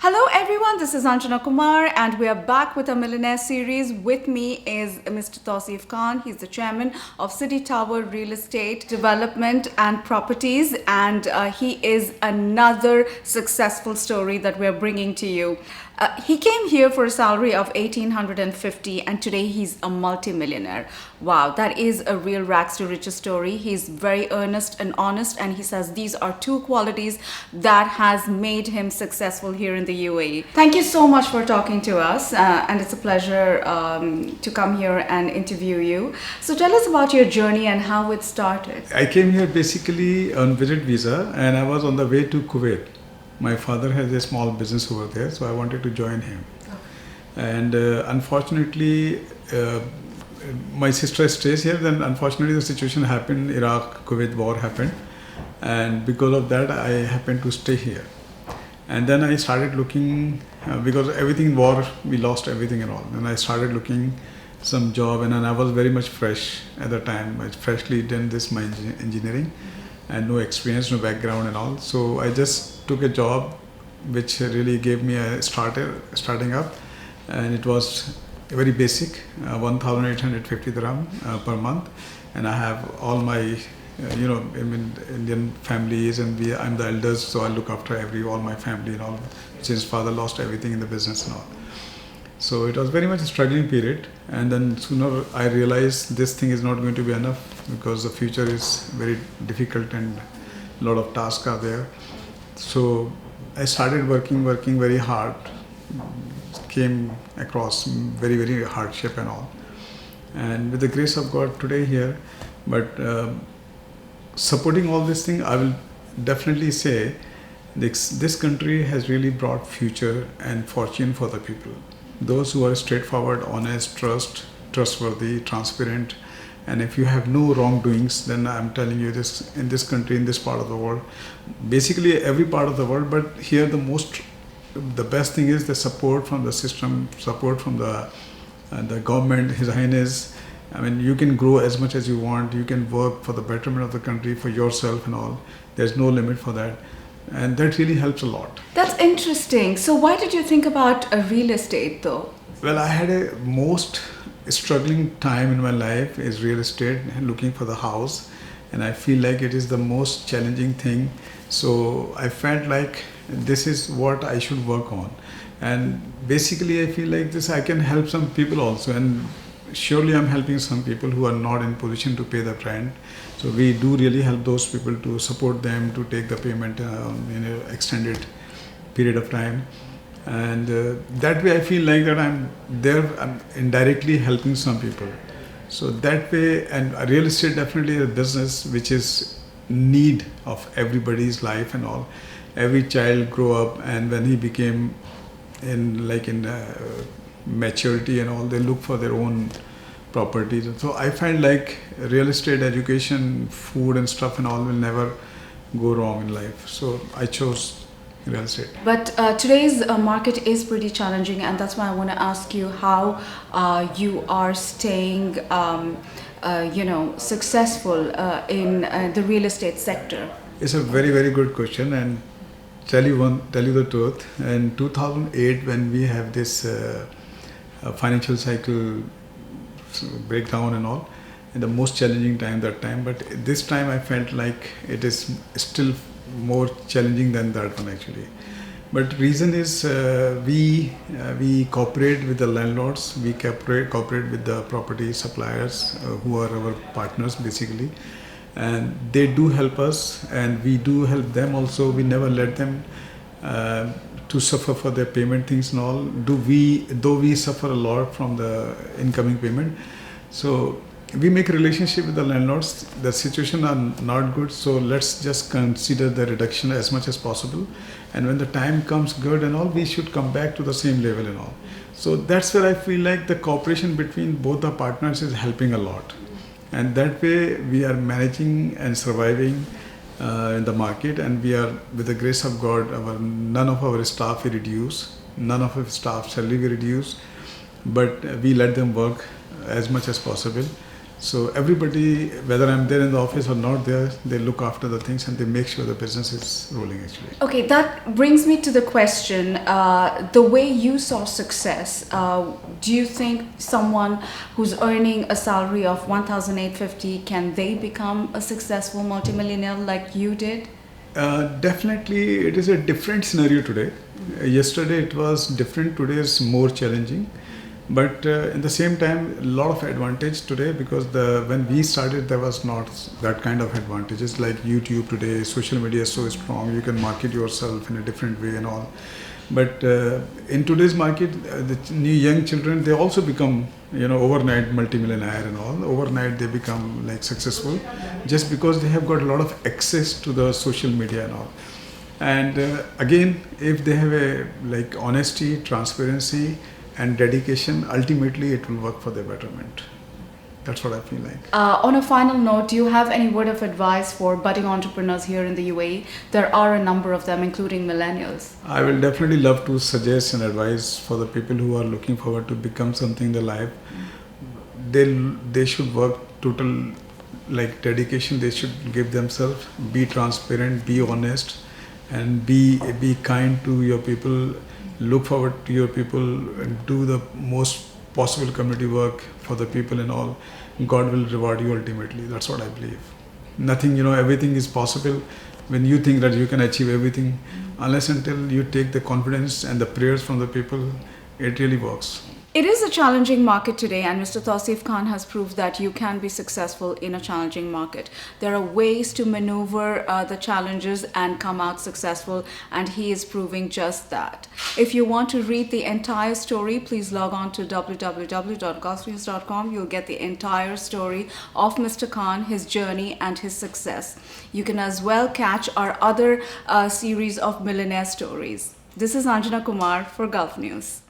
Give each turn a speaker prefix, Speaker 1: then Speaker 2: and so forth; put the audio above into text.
Speaker 1: Hello everyone, this is Anjana Kumar and we are back with a Millionaire series. With me is Mr. Tauseef Khan. He's the chairman of City Tower Real Estate Development and Properties, and he is another successful story that we're bringing to you. He came here for a salary of 1850 and today he's a multi-millionaire. Wow, that is a real rags to riches story. He's very earnest and honest, and he says these are two qualities that has made him successful here in the UAE. Thank you so much for talking to us, and it's a pleasure to come here and interview you. So tell us about your journey and how it started.
Speaker 2: I came here basically on visit visa, and I was on the way to Kuwait. My father has a small business over there, so I wanted to join him. And unfortunately, my sister stays here. Then unfortunately the situation happened, Iraq-Kuwait war happened. And because of that, I happened to stay here. And then I started looking, because everything in war, we lost everything and all. And I started looking some job, and then I was very much fresh at the time. I freshly done this my engineering and no experience, no background and all. So I just took a job which really gave me a starting up, and it was very basic, 1,850 dirham per month, and I have all my Indian families, and I'm the eldest, so I look after all my family and all, since father lost everything in the business and all. So it was very much a struggling period, and then sooner I realized this thing is not going to be enough, because the future is very difficult and a lot of tasks are there. So I started working very hard, came across very hardship and all, and with the grace of God today here. But supporting all this thing, I will definitely say this country has really brought future and fortune for the people. Those who are straightforward, honest, trustworthy, transparent, and if you have no wrongdoings, then I'm telling you this, in this country, in this part of the world, basically every part of the world, but here the best thing is the support from the system, support from the government, His Highness. I mean, you can grow as much as you want, you can work for the betterment of the country, for yourself and all. There's no limit for that. And that really helps a lot.
Speaker 1: That's interesting. So why did you think about a real estate though?
Speaker 2: Well, I had a most struggling time in my life is real estate, looking for the house, and I feel like it is the most challenging thing. So I felt like this is what I should work on, and basically I feel like this I can help some people also, and surely I'm helping some people who are not in position to pay the rent. So we do really help those people, to support them to take the payment in an extended period of time. And that way I feel like that I'm indirectly helping some people. So that way, and real estate definitely is a business which is need of everybody's life and all. Every child grow up, and when he became in maturity and all, they look for their own properties. So I find like real estate, education, food and stuff and all will never go wrong in life. So I chose real estate.
Speaker 1: But today's market is pretty challenging, and that's why I want to ask you how you are staying successful in the real estate sector.
Speaker 2: It's a very good question, and tell you the truth. In 2008, when we have this financial cycle breakdown and all, and the most challenging time that time, but this time I felt like it is still more challenging than that one actually. But reason is we cooperate with the landlords, we cooperate with the property suppliers who are our partners basically, and they do help us and we do help them also. We never let them to suffer for their payment things and all. Though we suffer a lot from the incoming payment. So we make a relationship with the landlords. The situation are not good, so let's just consider the reduction as much as possible. And when the time comes good and all, we should come back to the same level and all. So that's where I feel like the cooperation between both the partners is helping a lot. And that way we are managing and surviving in the market, and we are, with the grace of God, none of our staff we reduce, none of our staff salary we reduce, but we let them work as much as possible. So everybody, whether I'm there in the office or not there, they look after the things and they make sure the business is rolling actually.
Speaker 1: Okay, that brings me to the question, the way you saw success, do you think someone who's earning a salary of 1,850, can they become a successful multimillionaire like you did?
Speaker 2: Definitely, it is a different scenario today. Yesterday it was different, today is more challenging. But in the same time, a lot of advantage today because when we started, there was not that kind of advantages like YouTube today. Social media is so strong, you can market yourself in a different way and all. But in today's market, the new young children, they also become, overnight multimillionaire and all. Overnight they become like successful just because they have got a lot of access to the social media and all. And again, if they have a like honesty, transparency, and dedication, ultimately it will work for their betterment. That's what I feel like.
Speaker 1: On a final note, do you have any word of advice for budding entrepreneurs here in the UAE? There are a number of them, including millennials.
Speaker 2: I will definitely love to suggest and advise for the people who are looking forward to become something in their life. They should work total like dedication. They should give themselves, be transparent, be honest, and be kind to your people. Look forward to your people and do the most possible community work for the people and all. God will reward you ultimately. That's what I believe. Nothing, everything is possible when you think that you can achieve everything. Unless until you take the confidence and the prayers from the people, it really works.
Speaker 1: It is a challenging market today, and Mr. Tauseef Khan has proved that you can be successful in a challenging market. There are ways to maneuver the challenges and come out successful, and he is proving just that. If you want to read the entire story, please log on to www.gulfnews.com. You'll get the entire story of Mr. Khan, his journey, and his success. You can as well catch our other series of millionaire stories. This is Anjana Kumar for Gulf News.